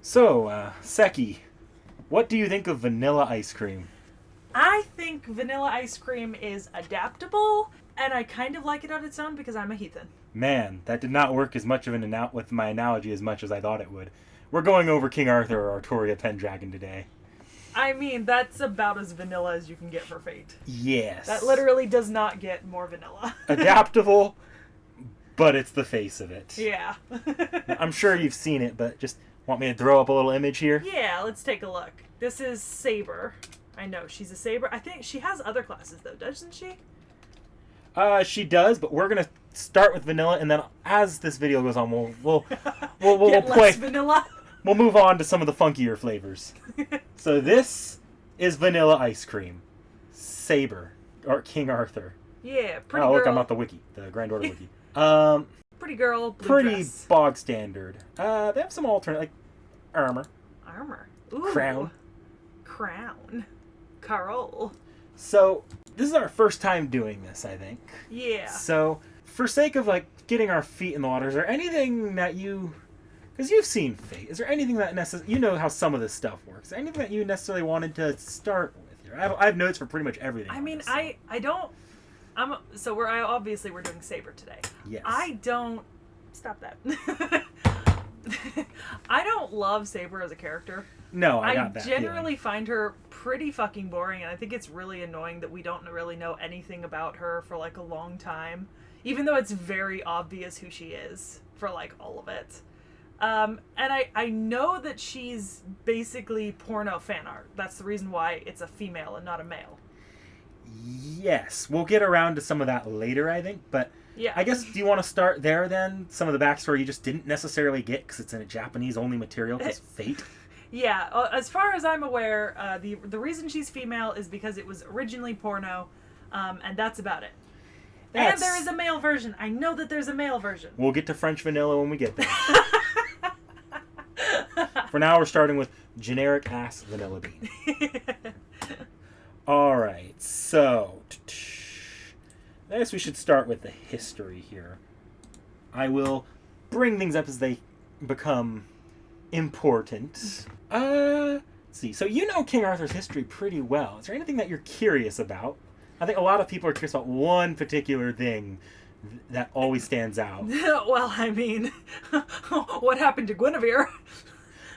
Sekhie, what do you think of vanilla ice cream? I think vanilla ice cream is adaptable, and I kind of like it on its own because I'm a heathen. Man, that did not work as much of with my analogy as much as I thought it would. We're going over King Arthur or Artoria Pendragon today. I mean, that's about as vanilla as you can get for Fate. Yes. That literally does not get more vanilla. Adaptable, but it's the face of it. Yeah. I'm sure you've seen it, but just want me to throw up a little image here? Yeah, let's take a look. This is Saber. I know, she's a Saber. I think she has other classes, though, doesn't she? She does, but we're gonna start with vanilla, and then as this video goes on, we'll less vanilla. We'll move on to some of the funkier flavors. So this is vanilla ice cream, Saber or King Arthur. Yeah, pretty girl. Oh, girl. look, I'm not the wiki, the Grand Order wiki. Pretty girl, blue pretty dress. bog standard. They have some alternate, like armor. Ooh. Crown. Carol. So this is our first time doing this, I think. Yeah. So for sake of like getting our feet in the water, is there anything that because you've seen Fate, is there anything that you know how some of this stuff works? Is there anything that you necessarily wanted to start with here? I have notes for pretty much everything. I mean, this, so. I don't. We're doing Saber today. Yes. I don't. Stop that. I don't love Saber as a character. No, I got that. I generally find her pretty fucking boring, and I think it's really annoying that we don't really know anything about her for like a long time, even though it's very obvious who she is for like all of it. And I know that she's basically porno fan art. That's the reason why it's a female and not a male. Yes, we'll get around to some of that later, I think, but yeah. I guess, do you want to start there then? Some of the backstory you just didn't necessarily get because it's in a Japanese-only material, because Fate? Yeah, as far as I'm aware, the reason she's female is because it was originally porno, and that's about it. And there is a male version. I know that there's a male version. We'll get to French vanilla when we get there. For now, we're starting with generic-ass vanilla bean. Alright, so I guess we should start with the history here. I will bring things up as they become important. Let's see. So you know King Arthur's history pretty well. Is there anything that you're curious about? I think a lot of people are curious about one particular thing that always stands out. Well, I mean, what happened to Guinevere?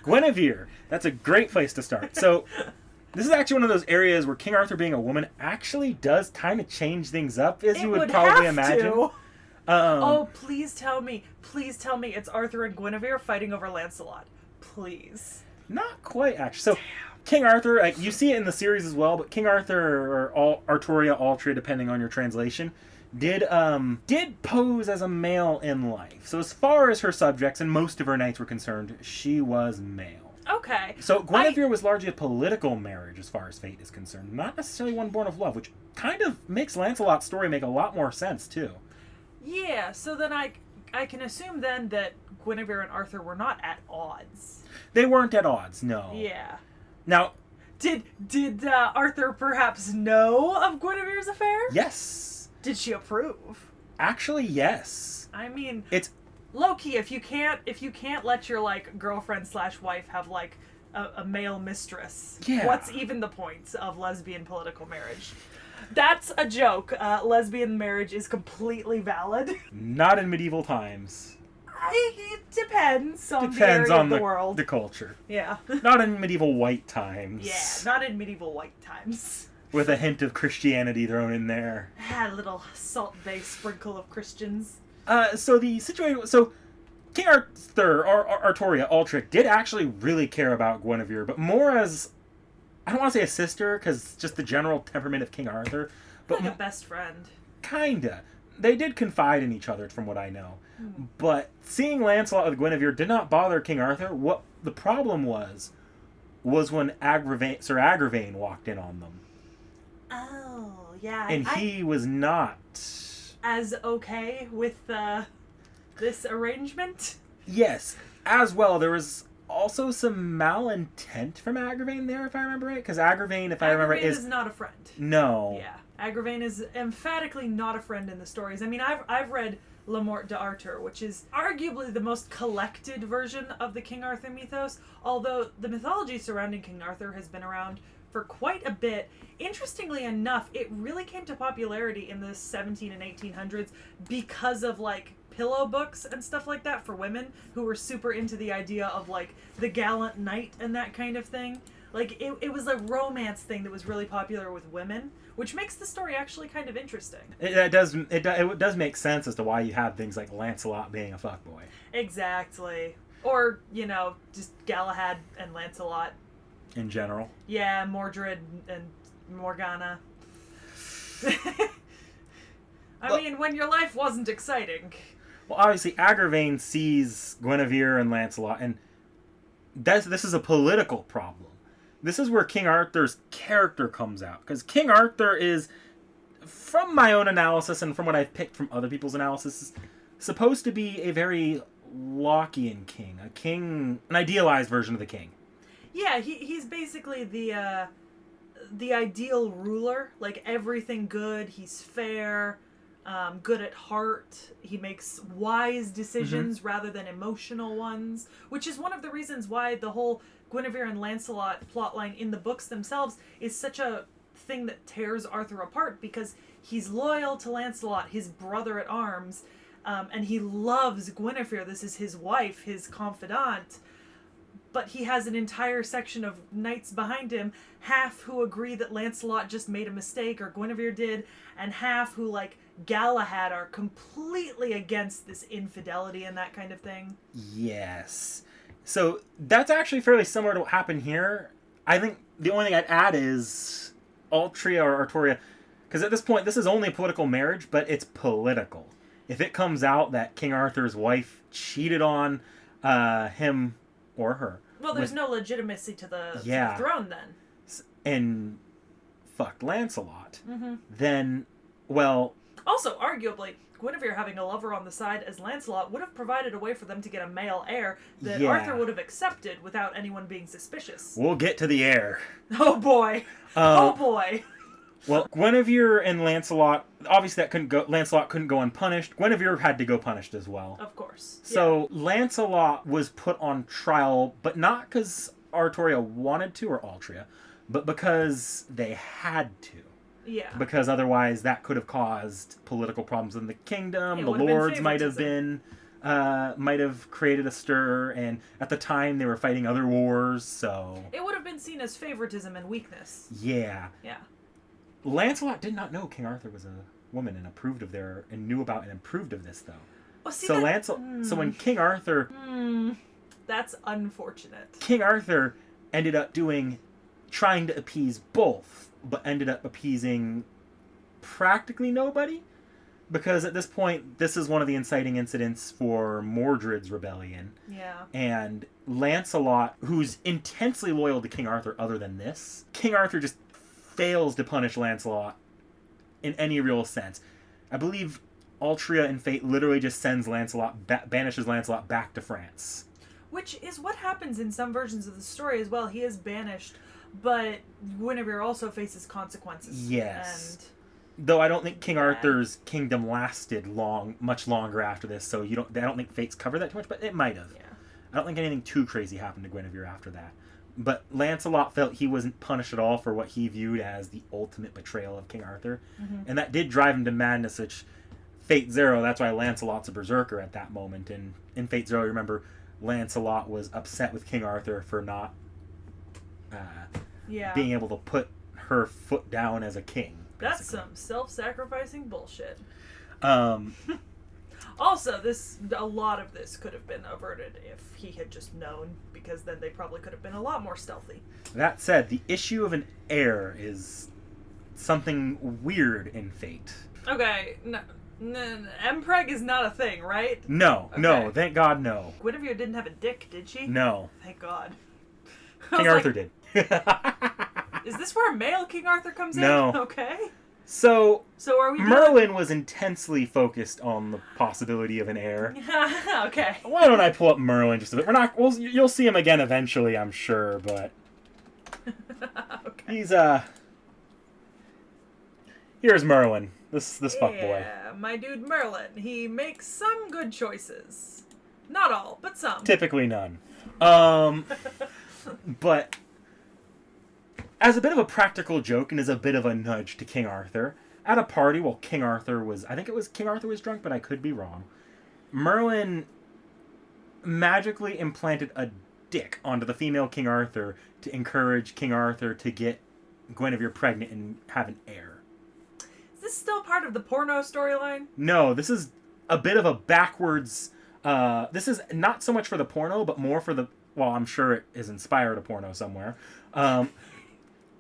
Guinevere. That's a great place to start. So this is actually one of those areas where King Arthur being a woman actually does kind of change things up, as you would probably imagine. Oh, please tell me it's Arthur and Guinevere fighting over Lancelot. Please. Not quite, actually. So, King Arthur, you see it in the series as well, but King Arthur, or Artoria, Altria, depending on your translation, did pose as a male in life. So as far as her subjects and most of her knights were concerned, she was male. Okay. So Guinevere was largely a political marriage as far as Fate is concerned, not necessarily one born of love, which kind of makes Lancelot's story make a lot more sense, too. Yeah, so then I can assume then that Guinevere and Arthur were not at odds. They weren't at odds, no. Yeah. Now, did Arthur perhaps know of Guinevere's affair? Yes. Did she approve? Actually, yes. I mean, it's low-key, if you can't let your like girlfriend/wife have like a male mistress, yeah. What's even the point of lesbian political marriage? That's a joke. Lesbian marriage is completely valid. Not in medieval times. It depends on the area of the world. The culture. Yeah. Not in medieval white times. Yeah, not in medieval white times. With a hint of Christianity thrown in there. A little Salt Bay sprinkle of Christians. So the situation... So, King Arthur, or Artoria, Altria, did actually really care about Guinevere, but more as... I don't want to say a sister, because just the general temperament of King Arthur. But like a best friend. Kinda. They did confide in each other, from what I know. But seeing Lancelot with Guinevere did not bother King Arthur. What the problem was when Sir Agravain walked in on them. Oh, yeah. And he was not... as okay with this arrangement? Yes. As well, there was also some malintent from Agravain there, if I remember right. Because Agravain, if I remember, is not a friend. No. Yeah. Agravain is emphatically not a friend in the stories. I mean, I've read La Mort d'Arthur, which is arguably the most collected version of the King Arthur mythos, although the mythology surrounding King Arthur has been around for quite a bit. Interestingly enough, it really came to popularity in the 17 and 1800s because of, like, pillow books and stuff like that for women who were super into the idea of, like, the gallant knight and that kind of thing. Like, it was a romance thing that was really popular with women, which makes the story actually kind of interesting. It does make sense as to why you have things like Lancelot being a fuckboy. Exactly. Or, you know, just Galahad and Lancelot. In general. Yeah, Mordred and Morgana. I mean, when your life wasn't exciting. Well, obviously, Agravain sees Guinevere and Lancelot, and this is a political problem. This is where King Arthur's character comes out. Because King Arthur is, from my own analysis and from what I've picked from other people's analysis, supposed to be a very Lockean king. An idealized version of the king. Yeah, he's basically the ideal ruler. Like, everything good. He's fair, good at heart. He makes wise decisions rather than emotional ones, which is one of the reasons why the whole Guinevere and Lancelot plotline in the books themselves is such a thing that tears Arthur apart, because he's loyal to Lancelot, his brother at arms, and he loves Guinevere. This is his wife, his confidant. But he has an entire section of knights behind him, half who agree that Lancelot just made a mistake, or Guinevere did, and half who, like Galahad, are completely against this infidelity and that kind of thing. Yes. So that's actually fairly similar to what happened here. I think the only thing I'd add is Altria or Artoria, because at this point this is only a political marriage, but it's political. If it comes out that King Arthur's wife cheated on him or her. Well, there's no legitimacy to the throne then. And fucked Lancelot. Then, well... Also, arguably, Guinevere having a lover on the side as Lancelot would have provided a way for them to get a male heir that Arthur would have accepted without anyone being suspicious. We'll get to the heir. Oh boy. Oh boy. Well, Guinevere and Lancelot, obviously Lancelot couldn't go unpunished. Guinevere had to go punished as well. Of course. So Lancelot was put on trial, but not because Artoria wanted to, or Altria, but because they had to. Yeah. Because otherwise that could have caused political problems in the kingdom. The lords might have created a stir, and at the time they were fighting other wars, so... It would have been seen as favoritism and weakness. Yeah. Yeah. Lancelot did not know King Arthur was a woman and knew about and approved of this, though. Well, see, so when King Arthur... That's unfortunate. King Arthur ended up trying to appease both, but ended up appeasing practically nobody. Because at this point, this is one of the inciting incidents for Mordred's rebellion. Yeah. And Lancelot, who's intensely loyal to King Arthur other than this, King Arthur just fails to punish Lancelot in any real sense. I believe Altria in Fate literally just sends banishes Lancelot back to France. Which is what happens in some versions of the story as well. He is banished, but Guinevere also faces consequences. Yes. Though I don't think King Arthur's kingdom lasted much longer after this, so I don't think Fates cover that too much, but it might have. Yeah. I don't think anything too crazy happened to Guinevere after that. But Lancelot felt he wasn't punished at all for what he viewed as the ultimate betrayal of King Arthur. And that did drive him to madness, which Fate Zero, that's why Lancelot's a berserker at that moment. And in Fate Zero, remember, Lancelot was upset with King Arthur for not being able to put her foot down as a king. Basically. That's some self-sacrificing bullshit. Also, a lot of this could have been averted if he had just known, because then they probably could have been a lot more stealthy. That said, the issue of an heir is something weird in Fate. Okay, no, Mpreg is not a thing, right? No, no, thank God, no. Guinevere didn't have a dick, did she? No. Thank God. King Arthur did. Is this where male King Arthur comes in? No. Okay. So are we Merlin was intensely focused on the possibility of an heir. Okay. Why don't I pull up Merlin just a bit? You'll see him again eventually, I'm sure, but okay. he's here's Merlin. This fuckboy. Yeah, my dude Merlin. He makes some good choices. Not all, but some. Typically none. But as a bit of a practical joke and as a bit of a nudge to King Arthur, at a party while King Arthur was drunk, but I could be wrong, Merlin magically implanted a dick onto the female King Arthur to encourage King Arthur to get Guinevere pregnant and have an heir. Is this still part of the porno storyline? No, this is a bit of a backwards... this is not so much for the porno, but more for the... Well, I'm sure it is inspired a porno somewhere.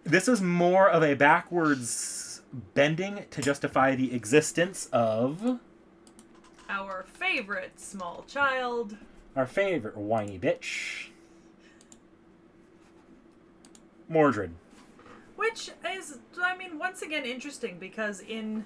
This is more of a backwards bending to justify the existence of... Our favorite small child. Our favorite whiny bitch. Mordred. Which is, I mean, once again interesting because in...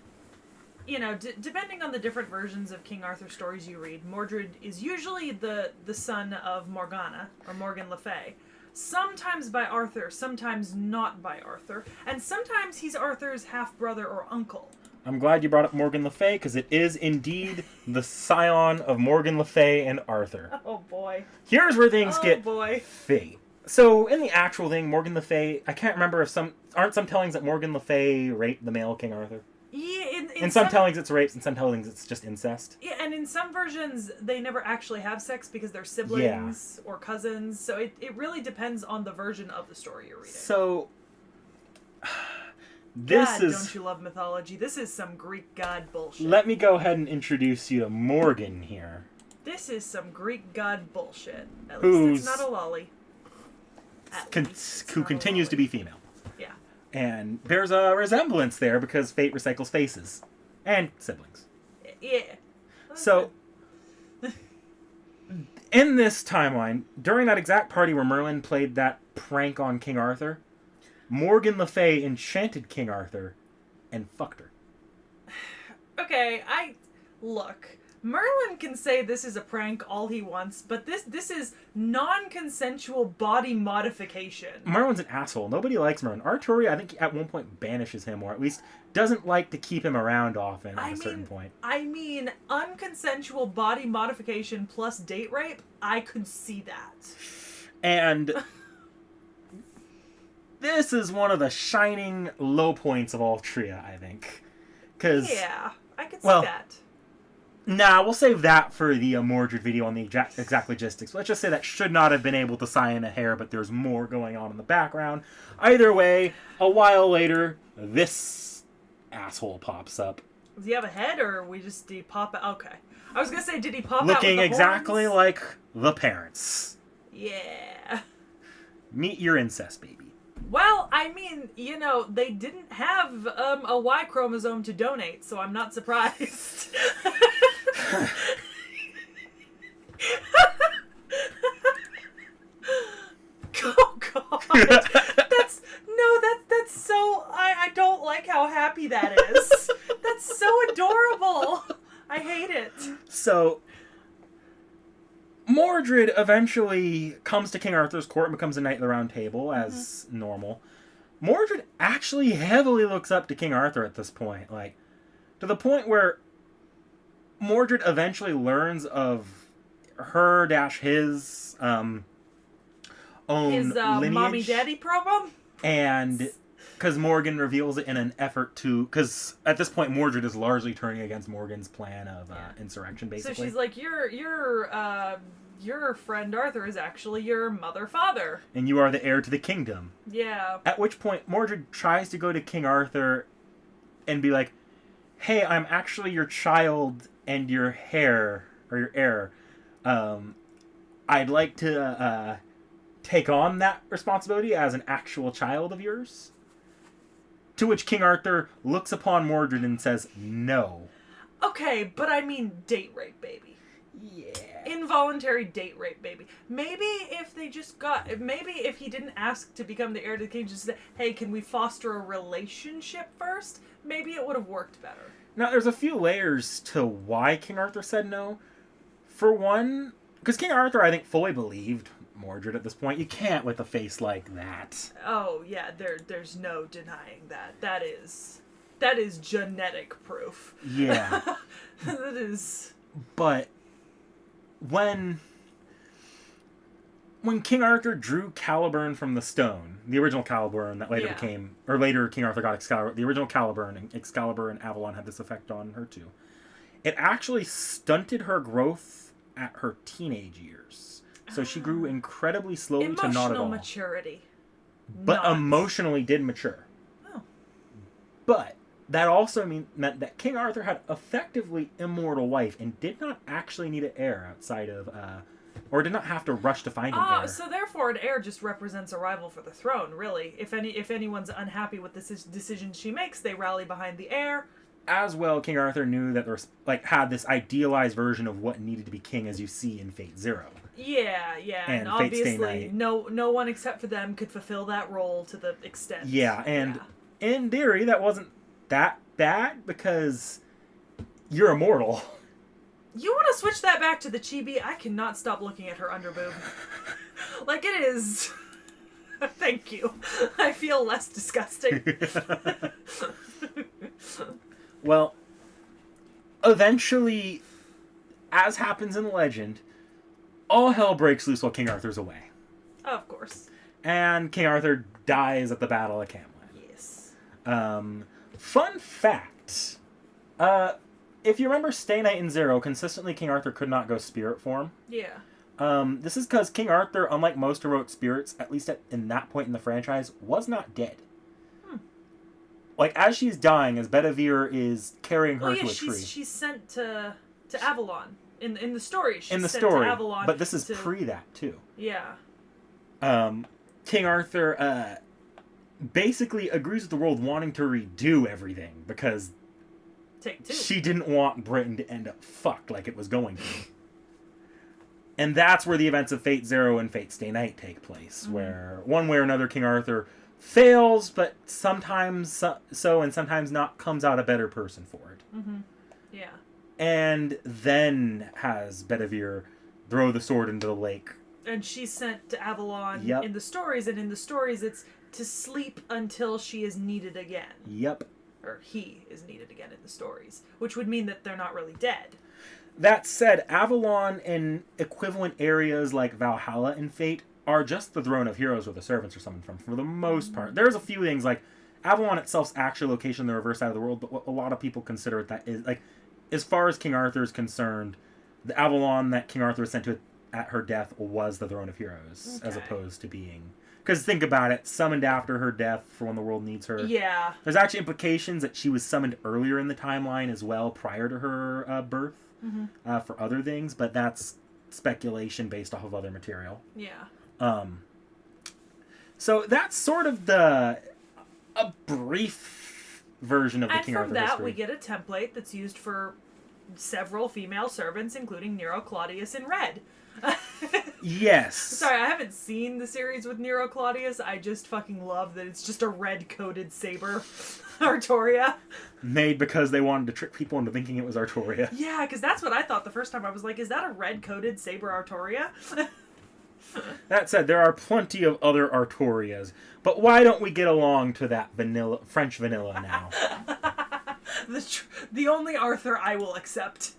You know, depending on the different versions of King Arthur stories you read, Mordred is usually the son of Morgana, or Morgan Le Fay. Sometimes by Arthur, sometimes not by Arthur, and sometimes he's Arthur's half-brother or uncle. I'm glad you brought up Morgan Le Fay, because it is indeed the scion of Morgan Le Fay and Arthur. Oh boy. Here's where things get boy. fate. So, in the actual thing, Morgan Le Fay, I can't remember if aren't some tellings that Morgan Le Fay raped the male King Arthur? Yeah, in some tellings it's rapes, in some tellings it's just incest. Yeah, and in some versions they never actually have sex because they're siblings or cousins. So it really depends on the version of the story you're reading. So this is... don't you love mythology? This is some Greek god bullshit. Let me go ahead and introduce you to Morgan here. This is some Greek god bullshit. At least it's not a lolly. Who continues to be female. Yeah. And there's a resemblance there because fate recycles faces. And siblings. Yeah. So, in this timeline, during that exact party where Merlin played that prank on King Arthur, Morgan Le Fay enchanted King Arthur and fucked her. Okay, look. Merlin can say this is a prank all he wants, but this is non-consensual body modification. Merlin's an asshole. Nobody likes Merlin. Artoria, I think, at one point banishes him, or at least doesn't like to keep him around often at a certain point. I mean, unconsensual body modification plus date rape, I could see that. And this is one of the shining low points of Altria, I think. Yeah, I could see that. Nah, we'll save that for the Mordred video on the exact logistics. Let's just say that should not have been able to sign a hair, but there's more going on in the background. Either way, a while later, this asshole pops up. Does he have a head, or did he pop out? Okay. I was going to say, did he pop out looking with the exactly horns? like the parents. Yeah. Meet your incest baby. Well, I mean, you know, they didn't have a Y chromosome to donate, so I'm not surprised. Oh God, that's so. I don't like how happy that is. That's so adorable. I hate it. So, Mordred eventually comes to King Arthur's court and becomes a knight of the Round Table, as normal. Mordred actually heavily looks up to King Arthur at this point, like, to the point where Mordred eventually learns of his own lineage. Mommy-daddy problem? And because Morgan reveals it in an effort to... Because at this point, Mordred is largely turning against Morgan's plan of insurrection, basically. So she's like, your friend Arthur is actually your mother-father. And you are the heir to the kingdom. Yeah. At which point, Mordred tries to go to King Arthur and be like, hey, I'm actually your child and your heir. I'd like to take on that responsibility as an actual child of yours. To which King Arthur looks upon Mordred and says, no. Okay, but I mean date rape, baby. Yeah. Involuntary date rape, baby. Maybe if he didn't ask to become the heir to the king, just say, hey, can we foster a relationship first? Maybe it would have worked better. Now, there's a few layers to why King Arthur said no. For one, because King Arthur, I think, fully believed Mordred at this point. You can't with a face like that. Oh, yeah, there's no denying that. That is... That is genetic proof. Yeah. That is... But when King Arthur drew Caliburn from the stone, the original Caliburn that later became, or later King Arthur got Excalibur, the original Caliburn, and Excalibur and Avalon had this effect on her too. It actually stunted her growth at her teenage years. So she grew incredibly slowly to not at all. Emotional maturity. But emotionally did mature. Oh. But that also meant that King Arthur had effectively immortal life and did not actually need an heir outside of, or did not have to rush to find an heir. So therefore an heir just represents a rival for the throne, really. If anyone's unhappy with the decision she makes, they rally behind the heir. As well, King Arthur knew that there was, had this idealized version of what needed to be king, as you see in Fate Zero. Yeah, and obviously no one except for them could fulfill that role to the extent. Yeah, and in theory that wasn't that bad because you're immortal. You want to switch that back to the chibi? I cannot stop looking at her underboob. Like it is. Thank you. I feel less disgusting. Well, eventually, as happens in legend, all hell breaks loose while King Arthur's away. Of course. And King Arthur dies at the Battle of Camelot. Yes. Fun fact. If you remember Stay Night and Zero, consistently King Arthur could not go spirit form. Yeah. This is because King Arthur, unlike most heroic spirits, at least in that point in the franchise, was not dead. As she's dying, as Bedivere is carrying her to a tree. She's sent to Avalon. In the story, she's sent to Avalon. But this is pre that, too. Yeah. King Arthur basically agrees with the world wanting to redo everything because she didn't want Britain to end up fucked like it was going to. And that's where the events of Fate Zero and Fate Stay Night take place, where one way or another King Arthur fails, but sometimes so and sometimes not, comes out a better person for it. Yeah. And then has Bedivere throw the sword into the lake. And she's sent to Avalon Yep. in the stories, and in the stories it's to sleep until she is needed again. Yep. Or he is needed again in the stories, which would mean that they're not really dead. That said, Avalon and equivalent areas like Valhalla and Fate are just the throne of heroes where the servants are summoned from, for the most part. There's a few things, Avalon itself's actual location on the reverse side of the world, but what a lot of people consider it that is, as far as King Arthur is concerned, the Avalon that King Arthur was sent to at her death was the throne of heroes, as opposed to being... Because think about it, summoned after her death for when the world needs her. Yeah. There's actually implications that she was summoned earlier in the timeline as well, prior to her birth, for other things, but that's speculation based off of other material. Yeah. So that's sort of a brief version of the King Arthur history. And from that, we get a template that's used for several female servants, including Nero Claudius in red. Yes. Sorry, I haven't seen the series with Nero Claudius. I just fucking love that it's just a red-coated saber, Artoria. Made because they wanted to trick people into thinking it was Artoria. Yeah, because that's what I thought the first time. I was like, is that a red-coated saber Artoria? That said, there are plenty of other Artorias, but why don't we get along to that French vanilla now? The only Arthur I will accept.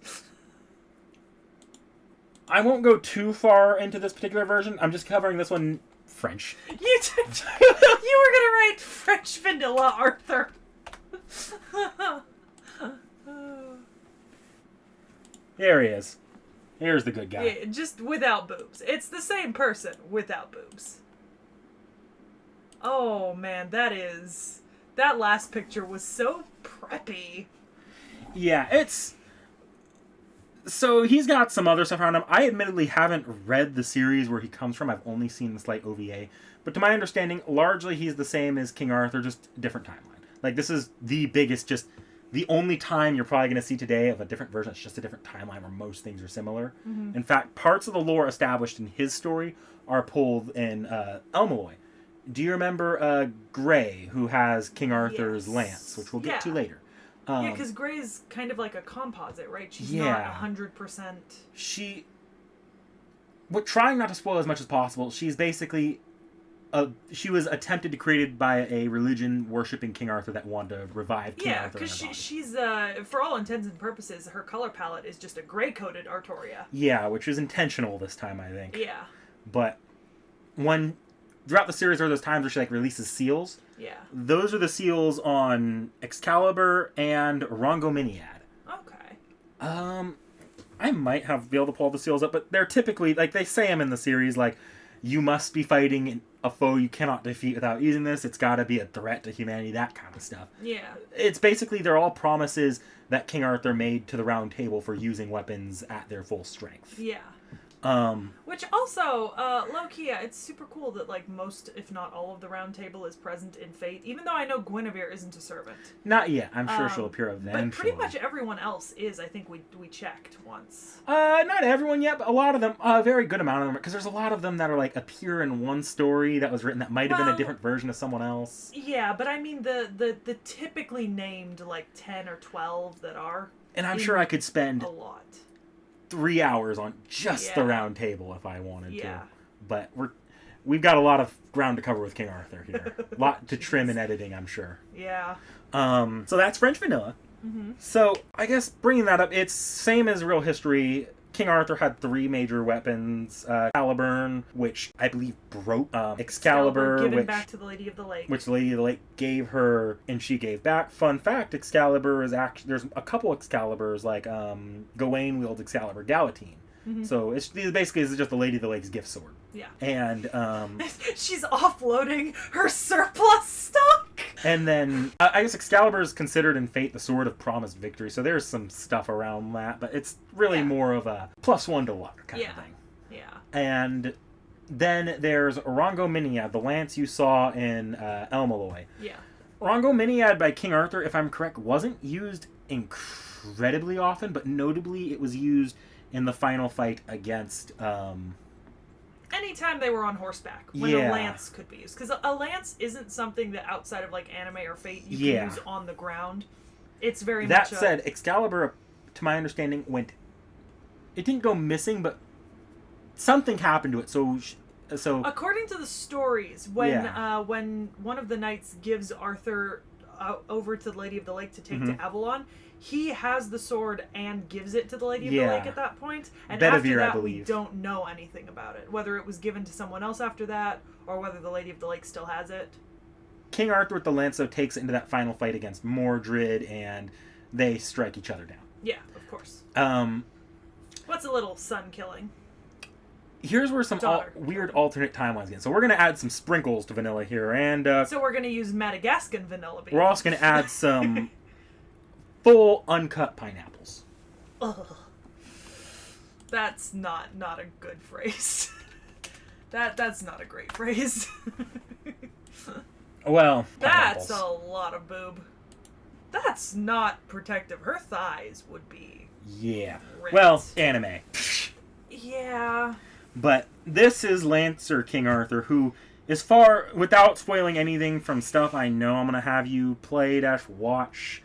I won't go too far into this particular version. I'm just covering this one French. You were gonna write French vanilla Arthur. There he is. Here's the good guy. Yeah, just without boobs. It's the same person without boobs. Oh man, that last picture was so preppy. Yeah, so he's got some other stuff around him. I admittedly haven't read the series where he comes from. I've only seen the slight OVA. But to my understanding, largely he's the same as King Arthur, just a different timeline. This is the biggest, just the only time you're probably going to see today of a different version. It's just a different timeline where most things are similar. In fact, parts of the lore established in his story are pulled in Elmaloy. Do you remember Grey, who has King Arthur's lance, which we'll get to later? Yeah, because Grey's kind of like a composite, right? She's not 100%. Trying not to spoil as much as possible, she's basically she was attempted created by a religion worshipping King Arthur that wanted to revive King Arthur. Yeah, because she's for all intents and purposes, her color palette is just a gray-coated Artoria. Yeah, which is intentional this time, I think. Yeah. But throughout the series, there are those times where she like releases seals. Yeah. Those are the seals on Excalibur and Rongominiad. Okay. I might be able to pull the seals up, but they're typically, like, they say them in the series, like, you must be fighting a foe you cannot defeat without using this. It's got to be a threat to humanity, that kind of stuff. Yeah. It's basically, they're all promises that King Arthur made to the Round Table for using weapons at their full strength. Yeah. Which also, low-key, it's super cool that, like, most, if not all of the Round Table is present in Fate, even though I know Guinevere isn't a servant. Not yet. I'm sure she'll appear eventually. But pretty much everyone else is, I think we checked once. Not everyone yet, but a lot of them, a very good amount of them, because there's a lot of them that are, like, appear in one story that was written that might have been a different version of someone else. Yeah, but I mean, the typically named, like, 10 or 12 that are... And I'm sure I could spend... a lot. 3 hours on just the Round Table if I wanted to. But we've got a lot of ground to cover with King Arthur here. A lot to trim in editing, I'm sure. Yeah. So that's French vanilla. Mm-hmm. So I guess bringing that up, it's same as real history. King Arthur had 3 major weapons. Excalibur, which I believe broke. Excalibur, given back to the Lady of the Lake. Which the Lady of the Lake gave her, and she gave back. Fun fact, Excalibur is actually... There's a couple Excaliburs, like Gawain wields Excalibur Galatine. Mm-hmm. So it's basically just the Lady of the Lake's gift sword. Yeah. And she's offloading her surplus stock. And then I guess Excalibur is considered in Fate the sword of promised victory. So there's some stuff around that, but it's really more of a +1 to luck kind of thing. Yeah. And then there's Rongominiad, the lance you saw in Elmaloy. Yeah. Rongominiad by King Arthur, if I'm correct, wasn't used incredibly often, but notably it was used in the final fight against... anytime they were on horseback, when a lance could be used. Because a lance isn't something that outside of, like, anime or Fate you can use on the ground. It's very much That said, Excalibur, to my understanding, it didn't go missing, but something happened to it, so... According to the stories, when one of the knights gives Arthur over to the Lady of the Lake to take to Avalon, he has the sword and gives it to the Lady of the Lake at that point. And after that, we don't know anything about it. Whether it was given to someone else after that, or whether the Lady of the Lake still has it. King Arthur with the lance, though, takes it into that final fight against Mordred, and they strike each other down. Yeah, of course. What's a little son killing? Here's where some weird alternate timelines get. So we're going to add some sprinkles to vanilla here, and... so we're going to use Madagascan vanilla beans. We're also going to add some full uncut pineapples. Ugh. That's not a good phrase. That's not a great phrase. Well, that's a lot of boob. That's not protective. Her thighs would be... Yeah. ripped. Well, anime. Yeah. But this is Lancer King Arthur, who is without spoiling anything from stuff I know I'm going to have you play-watch,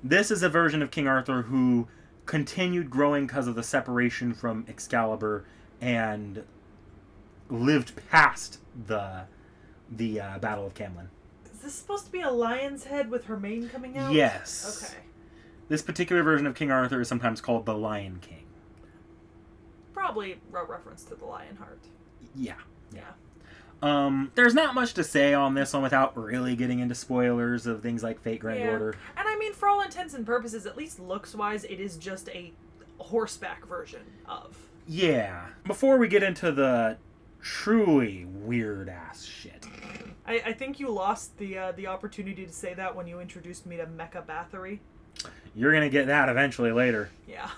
this is a version of King Arthur who continued growing because of the separation from Excalibur and lived past the Battle of Camelot. Is this supposed to be a lion's head with her mane coming out? Yes. Okay. This particular version of King Arthur is sometimes called the Lion King. Probably a reference to the Lionheart. Yeah. There's not much to say on this one without really getting into spoilers of things like Fate Grand Order. And I mean, for all intents and purposes, at least looks-wise, it is just a horseback version of. Yeah. Before we get into the truly weird-ass shit. I think you lost the opportunity to say that when you introduced me to Mecha Bathory. You're gonna get that eventually later. Yeah.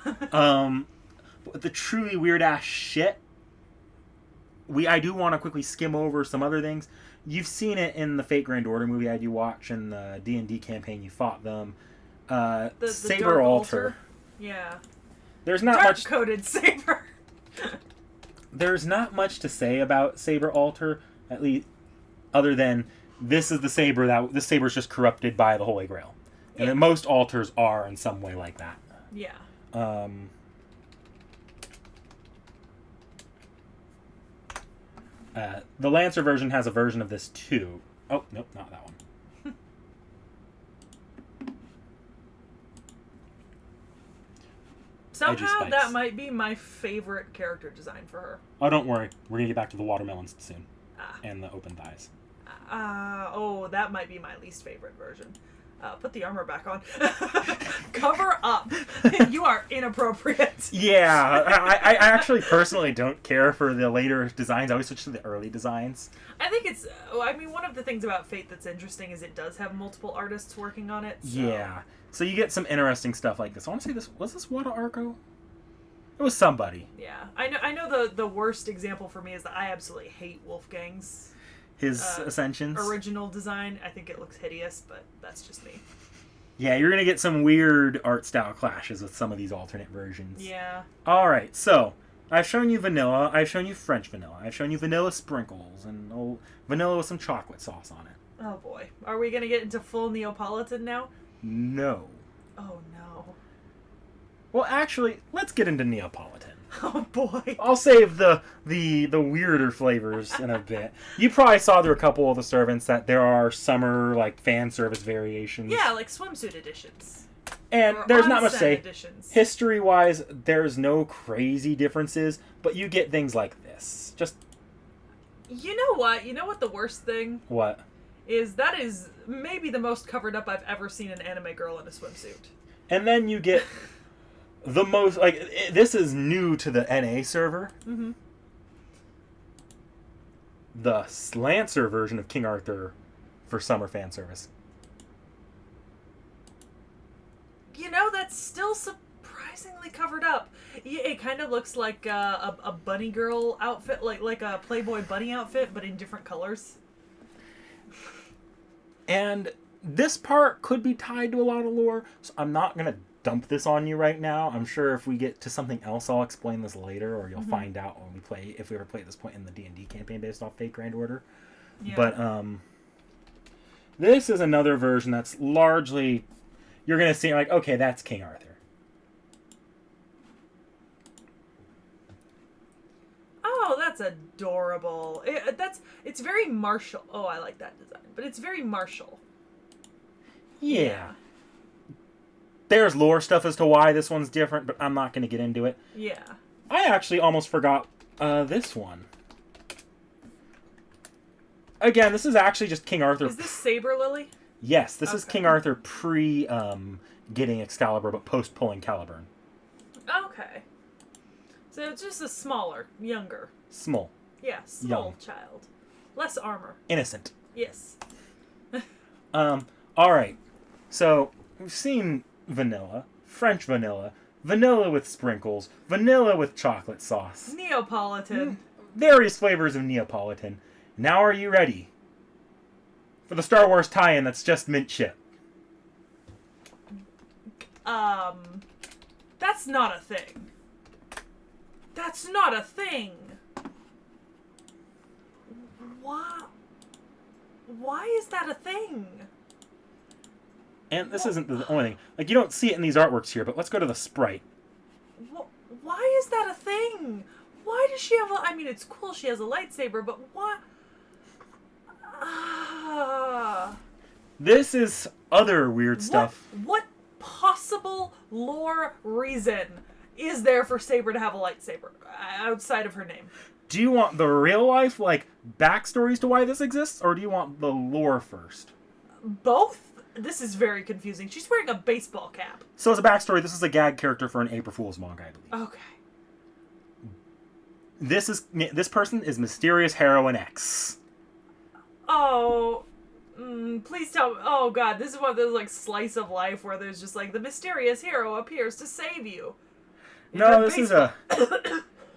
But the truly weird-ass shit, I do want to quickly skim over some other things. You've seen it in the Fate Grand Order movie I had you watch, and the D&D campaign you fought them. The Saber Altar. Yeah. There's not much... Dark-coated Saber. There's not much to say about Saber Altar, at least, other than this is the saber this saber's just corrupted by the Holy Grail. And then most altars are in some way like that. Yeah. The Lancer version has a version of this too. Oh, nope, not that one. Somehow that might be my favorite character design for her. Oh, don't worry. We're going to get back to the watermelons soon. Ah. And the open thighs. That might be my least favorite version. Put the armor back on. Cover up. You are inappropriate. Yeah, I actually personally don't care for the later designs. I always switch to the early designs. I think it's... one of the things about Fate that's interesting is it does have multiple artists working on it. So. Yeah. So you get some interesting stuff like this. I want to say this... Was this Wada Arco? It was somebody. Yeah. I know the worst example for me is that I absolutely hate Wolfgang's... His Ascensions. Original design. I think it looks hideous, but that's just me. Yeah, you're going to get some weird art style clashes with some of these alternate versions. Yeah. Alright, so... I've shown you vanilla, I've shown you French vanilla, I've shown you vanilla sprinkles, and vanilla with some chocolate sauce on it. Oh boy. Are we going to get into full Neapolitan now? No. Oh no. Well, actually, let's get into Neapolitan. Oh boy. I'll save the weirder flavors in a bit. You probably saw there were a couple of the servants that there are summer, like, fan service variations. Yeah, like swimsuit editions. And there's not much to say. Editions. History-wise, there's no crazy differences, but you get things like this. Just... You know what? You know what the worst thing? What? That is maybe the most covered up I've ever seen an anime girl in a swimsuit. And then you get the most... Like, this is new to the NA server. Mm-hmm. The Lancer version of King Arthur for summer fan service. You know, that's still surprisingly covered up. It kind of looks like a bunny girl outfit, like a Playboy bunny outfit, but in different colors. And this part could be tied to a lot of lore, so I'm not going to dump this on you right now. I'm sure if we get to something else, I'll explain this later, or you'll find out when we play, if we ever play at this point in the D&D campaign based off Fate Grand Order. Yeah. But, this is another version that's largely... You're going to see, like, okay, that's King Arthur. Oh, that's adorable. It's very martial. Oh, I like that design. But it's very martial. Yeah. There's lore stuff as to why this one's different, but I'm not going to get into it. Yeah. I actually almost forgot this one. Again, this is actually just King Arthur. Is this Saber Lily? Yes, this is King Arthur pre getting Excalibur, but post pulling Caliburn. Okay. So it's just a smaller, younger. Small. Yeah, small Young. child. Less armor. Innocent. Yes. Alright. So, we've seen vanilla, French vanilla, vanilla with sprinkles, vanilla with chocolate sauce. Neapolitan. Various flavors of Neapolitan. Now are you ready for the Star Wars tie-in that's just mint chip? That's not a thing. That's not a thing. Why is that a thing? And this isn't the only thing. Like, you don't see it in these artworks here, but let's go to the sprite. Why is that a thing? Why does she have a... I mean, it's cool she has a lightsaber, but what... This is other weird stuff. What possible lore reason is there for Saber to have a lightsaber outside of her name? Do you want the real life, like, backstories to why this exists, or do you want the lore first? Both? This is very confusing. She's wearing a baseball cap. So as a backstory, this is a gag character for an April Fool's manga, I believe. Okay. This person is Mysterious Heroine X. Oh, please tell me. Oh god, this is one of those, like, slice of life where there's just, like, the mysterious hero appears to save you. No, this is a...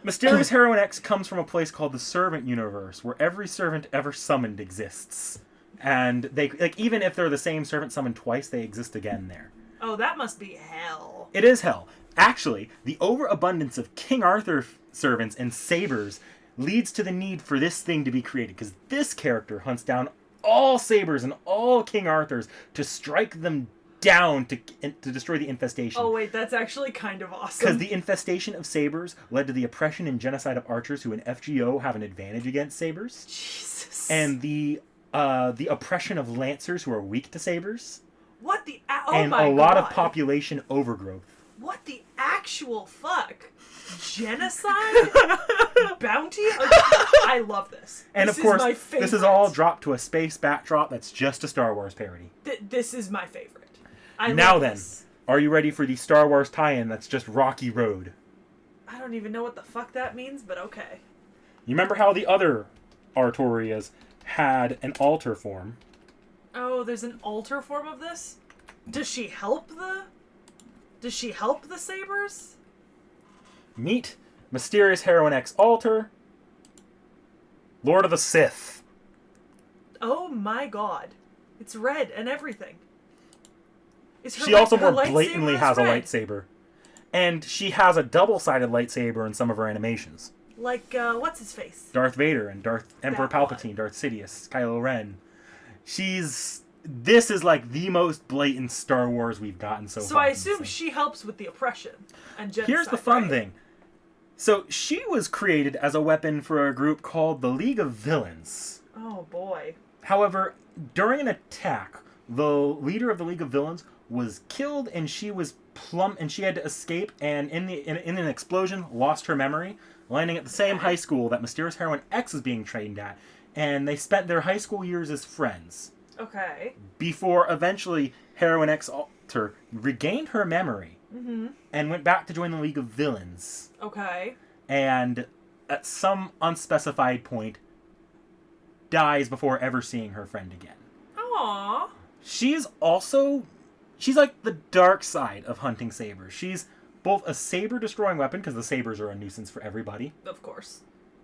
Mysterious Heroine X comes from a place called the Servant Universe, where every servant ever summoned exists. And they, like, even if they're the same servant summoned twice, they exist again there. Oh, that must be hell. It is hell. Actually, the overabundance of King Arthur servants and sabers leads to the need for this thing to be created, because this character hunts down all sabers and all King Arthurs to strike them down to destroy the infestation. Oh wait, that's actually kind of awesome. Because the infestation of sabers led to the oppression and genocide of archers who in FGO have an advantage against sabers. Jesus. And the oppression of lancers who are weak to sabers. What the... Oh and my a lot God. of population overgrowth. What the actual fuck? Genocide? Bounty? I love this. And this of course, is my this is favorite. all dropped to a space backdrop that's just a Star Wars parody. This is my favorite. Now love then, this. are you ready for the Star Wars tie-in that's just Rocky Road? I don't even know what the fuck that means, but okay. You remember how the other Artorias had an altar form? Oh, there's an altar form of this? Does she help the sabers? Meet Mysterious Heroine X altar, Lord of the Sith. Oh my God. It's red and everything. She also her more lightsaber blatantly is has a red. lightsaber. And she has a double-sided lightsaber in some of her animations. Like, what's his face? Darth Vader and Emperor That one. Palpatine, Darth Sidious, Kylo Ren. This is like the most blatant Star Wars we've gotten so far. So I assume she helps with the oppression and genocide. Here's the fun right? thing. So she was created as a weapon for a group called the League of Villains. Oh boy. However, during an attack, the leader of the League of Villains was killed, and she was and she had to escape, and in an explosion lost her memory, landing at the same high school that Mysterious Heroine X is being trained at, and they spent their high school years as friends. Okay. Before eventually Heroine X Alter regained her memory and went back to join the League of Villains. Okay. And at some unspecified point dies before ever seeing her friend again. Aww. She's like the dark side of hunting sabers. She's both a saber-destroying weapon, because the sabers are a nuisance for everybody, Of course.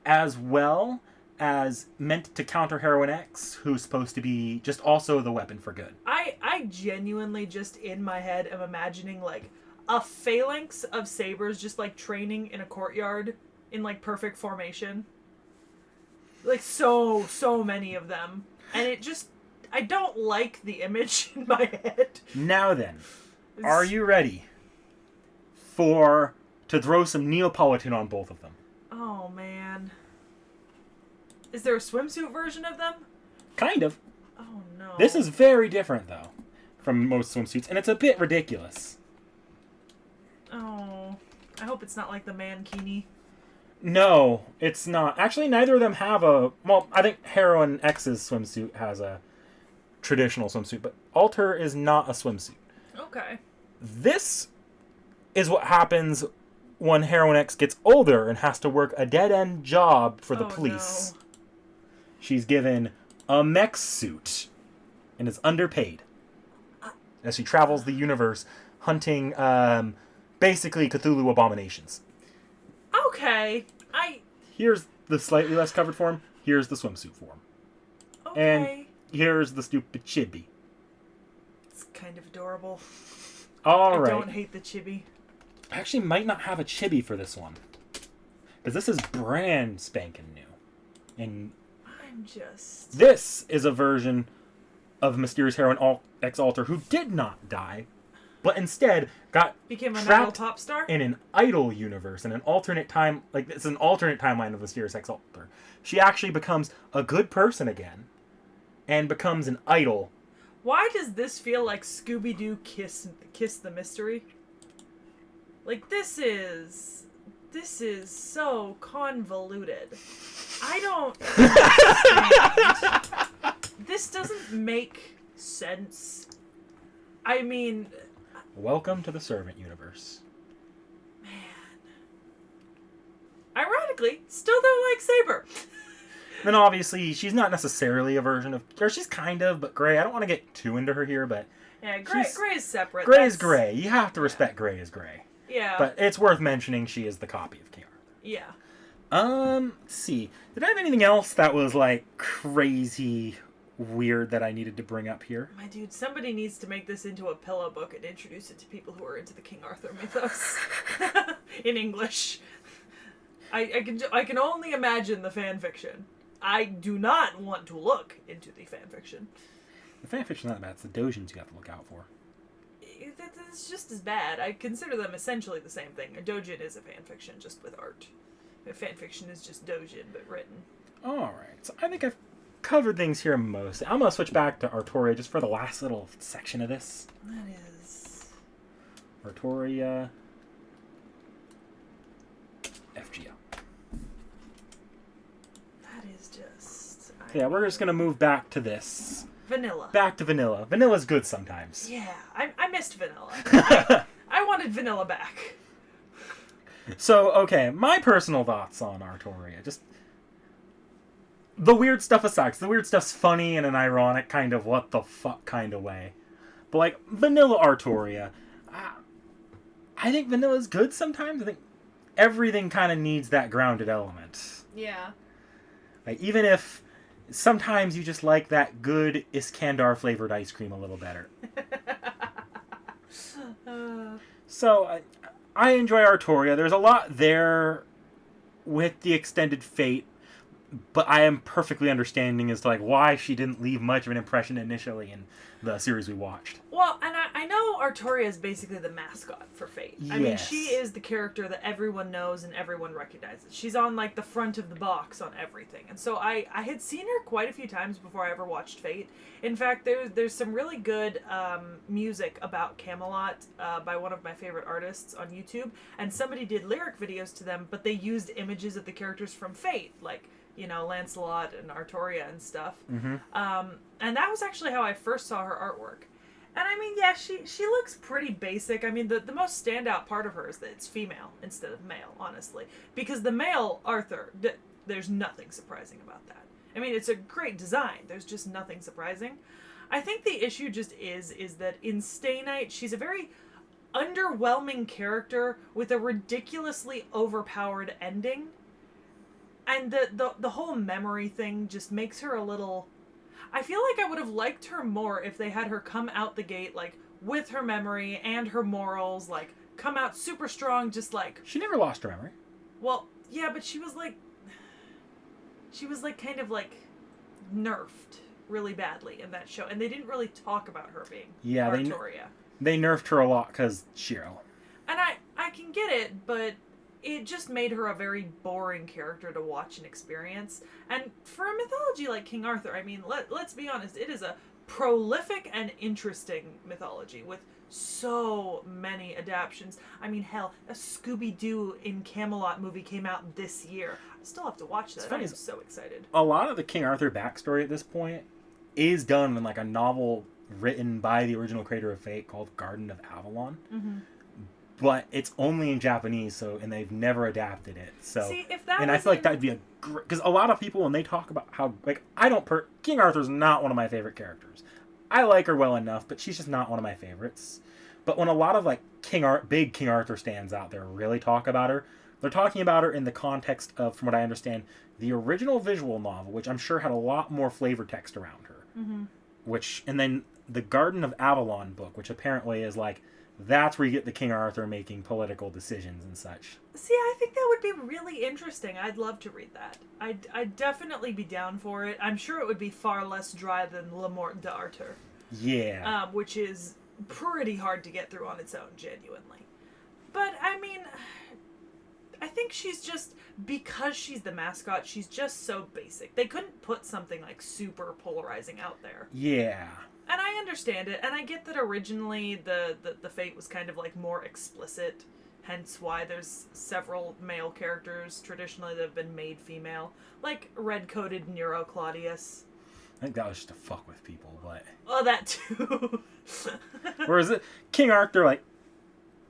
as well as meant to counter Heroine X, who's supposed to be just also the weapon for good. I genuinely just in my head am imagining like a phalanx of sabers just like training in a courtyard in like perfect formation. Like so to of them. And it just I don't like the image in my head. Now then, are you ready to throw some Neapolitan on both of them? Oh man. Is there a swimsuit version of them? Kind of. Oh no. This is very different, though, from most swimsuits, and it's a bit ridiculous. Oh. I hope it's not like the mankini. No, it's not. Actually, neither of them have a... Well, I think Heroine X's swimsuit has a traditional swimsuit, but Alter is not a swimsuit. Okay. This is what happens when Heroine X gets older and has to work a dead-end job for the police. No. She's given a mech suit and is underpaid as she travels the universe hunting basically Cthulhu abominations. Okay. Here's the slightly less covered form. Here's the swimsuit form. Okay. And here's the stupid chibi. It's kind of adorable. All right. I don't hate the chibi. I actually might not have a chibi for this one, because this is brand spanking new. And I'm just... this is a version of Mysterious Heroine X Alter who did not die, but instead Became a idol trapped pop star? in an idol universe, in an alternate time, like it's an alternate timeline of Mysterious X Alter. She actually becomes a good person again, and becomes an idol. Why does this feel like Scooby-Doo Kiss the Mystery? Like, this is so convoluted. I don't understand. This doesn't make sense. I mean... Welcome to the Servant Universe. Man. Ironically, still don't like Saber. Then obviously, she's not necessarily a version of... Or she's kind of, but Grey. I don't want to get too into her here, but... Yeah, Grey is separate. Grey's Grey. You have to respect Grey as Grey. Yeah. But it's worth mentioning she is the copy of King Arthur. Yeah. Let's see. Did I have anything else that was, like, crazy weird that I needed to bring up here? My dude, somebody needs to make this into a pillow book and introduce it to people who are into the King Arthur mythos. In English. I can only imagine the fan fiction. I do not want to look into the fan fiction. The fanfiction's not bad. It's the dojins you have to look out for. it's just as bad. I consider them essentially the same thing. A doujin is a fanfiction just with art. A fanfiction is just doujin but written. Alright, so I think I've covered things here mostly. I'm going to switch back to Artoria just for the last little section of this. That is... Artoria... FGO. That is just... Yeah, we're just going to move back to this. Vanilla. Back to vanilla. Vanilla's good sometimes. Yeah, I missed vanilla. I wanted vanilla back. So, okay, my personal thoughts on Artoria. Just... the weird stuff aside, 'cause the weird stuff's funny in an ironic kind of what the fuck kind of way. But, like, vanilla Artoria, I think vanilla's good sometimes. I think everything kind of needs that grounded element. Yeah. Like, even if sometimes you just like that good Iskandar flavored ice cream a little better. So, I enjoy Artoria. There's a lot there with the extended fate, but I am perfectly understanding as to like why she didn't leave much of an impression initially in the series we watched. Well, and I know Artoria is basically the mascot for Fate. I mean, Yes. she is the character that everyone knows and everyone recognizes. She's on, like, the front of the box on everything. And so I had seen her quite a few times before I ever watched Fate. In fact, there's some really good music about Camelot by one of my favorite artists on YouTube. And somebody did lyric videos to them, but they used images of the characters from Fate, like, you know, Lancelot and Artoria and stuff. Mm-hmm. And that was actually how I first saw her artwork. And I mean, yeah, she looks pretty basic. I mean, the most standout part of her is that it's female instead of male, honestly. Because the male Arthur, there's nothing surprising about that. I mean, it's a great design. There's just nothing surprising. I think the issue just is that in Stay Night, she's a very underwhelming character with a ridiculously overpowered ending. And the whole memory thing just makes her a little... I feel like I would have liked her more if they had her come out the gate, like, with her memory and her morals, like, come out super strong, just like... She never lost her memory. Well, yeah, but she was, like, kind of, like, nerfed really badly in that show. And they didn't really talk about her being Artoria. They nerfed her a lot because Shiro. And I can get it, but... it just made her a very boring character to watch and experience. And for a mythology like King Arthur, I mean, let's be honest, it is a prolific and interesting mythology with so many adaptations. I mean, hell, a Scooby-Doo in Camelot movie came out this year. I still have to watch that. I'm so excited. A lot of the King Arthur backstory at this point is done in like a novel written by the original creator of Fate called Garden of Avalon. Mm-hmm. But it's only in Japanese, and they've never adapted it. So, see, if that and I feel like that'd be a great... because a lot of people, when they talk about how... like, King Arthur's not one of my favorite characters. I like her well enough, but she's just not one of my favorites. But when a lot of, like, big King Arthur stands out there really talk about her, they're talking about her in the context of, from what I understand, the original visual novel, which I'm sure had a lot more flavor text around her. Mm-hmm. And then the Garden of Avalon book, which apparently is, like... that's where you get the King Arthur making political decisions and such. See, I think that would be really interesting. I'd love to read that. I'd definitely be down for it. I'm sure it would be far less dry than Le Morte d'Arthur. Yeah. Which is pretty hard to get through on its own, genuinely. But, I mean, I think she's just... because she's the mascot, she's just so basic. They couldn't put something, like, super polarizing out there. Yeah. And I understand it, and I get that originally the Fate was kind of, like, more explicit, hence why there's several male characters traditionally that have been made female, like red-coated Nero Claudius. I think that was just to fuck with people, but... oh, that too! Whereas King Arthur, like,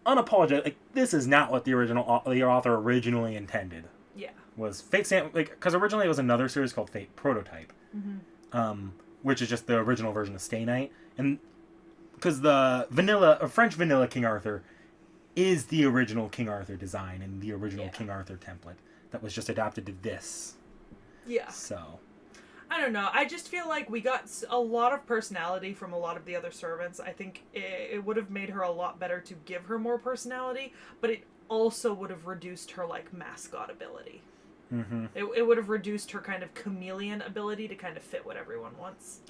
unapologetic, like, this is not what the author originally intended. Yeah. Was Fate, like, because originally it was another series called Fate Prototype. Mm-hmm. Which is just the original version of Stay Night. And because the French vanilla King Arthur is the original King Arthur design and the original King Arthur template that was just adapted to this. Yeah. So. I don't know. I just feel like we got a lot of personality from a lot of the other servants. I think it would have made her a lot better to give her more personality, but it also would have reduced her, like, mascot ability. Mm-hmm. It would have reduced her kind of chameleon ability to kind of fit what everyone wants.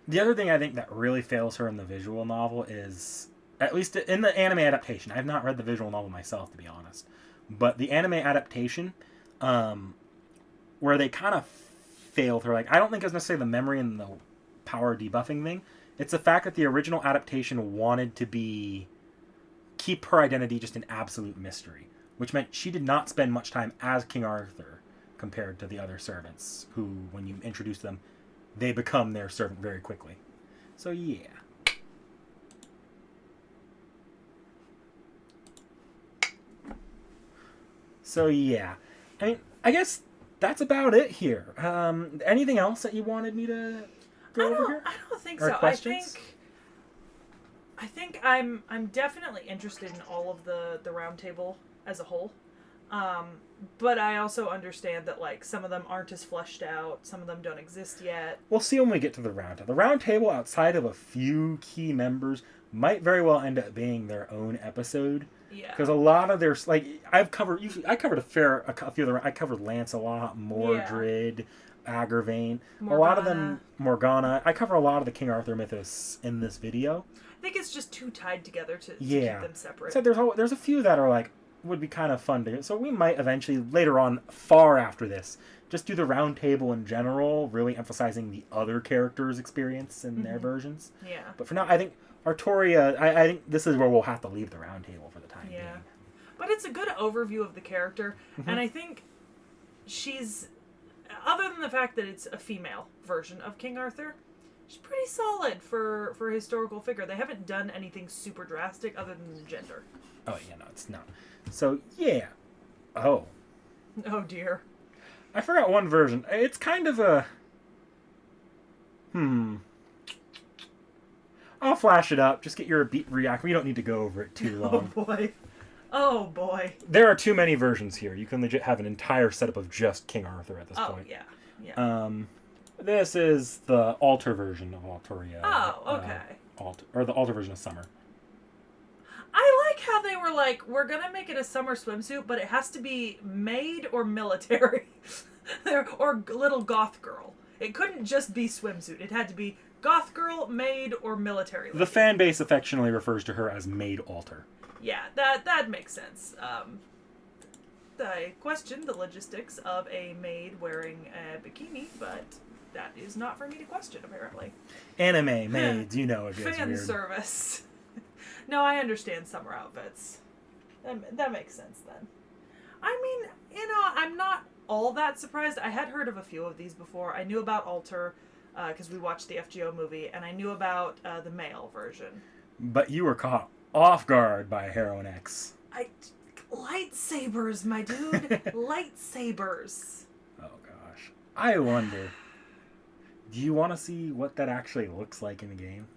The other thing I think that really fails her in the visual novel is at least in the anime adaptation. I have not read the visual novel myself, to be honest. But the anime adaptation, where they kind of failed her, like, I don't think it was necessarily the memory and the power debuffing thing. It's the fact that the original adaptation wanted to keep her identity just an absolute mystery, which meant she did not spend much time as King Arthur compared to the other servants, who, when you introduce them, they become their servant very quickly. So, yeah. So, yeah. I mean, I guess that's about it here. Anything else that you wanted me to go over here? I don't think Or so. questions? I think I'm definitely interested in all of the round table as a whole. But I also understand that, like, some of them aren't as fleshed out, some of them don't exist yet. We'll see when we get to the round table. The round table, outside of a few key members, might very well end up being their own episode. Yeah. Because a lot of their, like, I covered a few of the, I covered Lancelot, Mordred, Agravain, a lot of them, Morgana. I cover a lot of the King Arthur mythos in this video. I think it's just too tied together to keep them separate. So there's a few that are, like, would be kind of fun to, so we might eventually, later on, far after this, just do the round table in general, really emphasizing the other characters' experience and their versions. Yeah. But for now, I think Artoria, I think this is where we'll have to leave the round table for the time being. But it's a good overview of the character, and I think she's, other than the fact that it's a female version of King Arthur, she's pretty solid for a historical figure. They haven't done anything super drastic other than the gender. Oh, yeah, no, it's not. So, yeah. Oh. Oh, dear. I forgot one version. It's kind of a... I'll flash it up. Just get your react. We don't need to go over it too long. Oh, boy. Oh, boy. There are too many versions here. You can legit have an entire setup of just King Arthur at this point. Oh, yeah. This is the altar version of Altria. Oh, okay. Or the altar version of Summer. I like how they were like, we're going to make it a summer swimsuit, but it has to be maid or military. Or little goth girl. It couldn't just be swimsuit. It had to be goth girl, maid, or military. The fan base affectionately refers to her as Maid Altar. Yeah, that makes sense. I question the logistics of a maid wearing a bikini, but that is not for me to question, apparently. Anime maids, you know it gets Fan weird. service. No, I understand summer outfits. That makes sense then. I mean, I'm not all that surprised. I had heard of a few of these before. I knew about Altar because we watched the FGO movie, and I knew about the male version. But you were caught off guard by Heroine X. Lightsabers, my dude. Lightsabers. Oh, gosh. I wonder, do you want to see what that actually looks like in the game?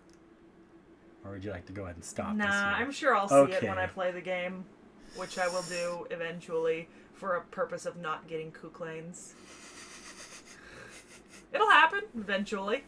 Or would you like to go ahead and stop this? Nah, I'm sure I'll see it when I play the game, which I will do eventually for a purpose of not getting Kuklains. It'll happen eventually.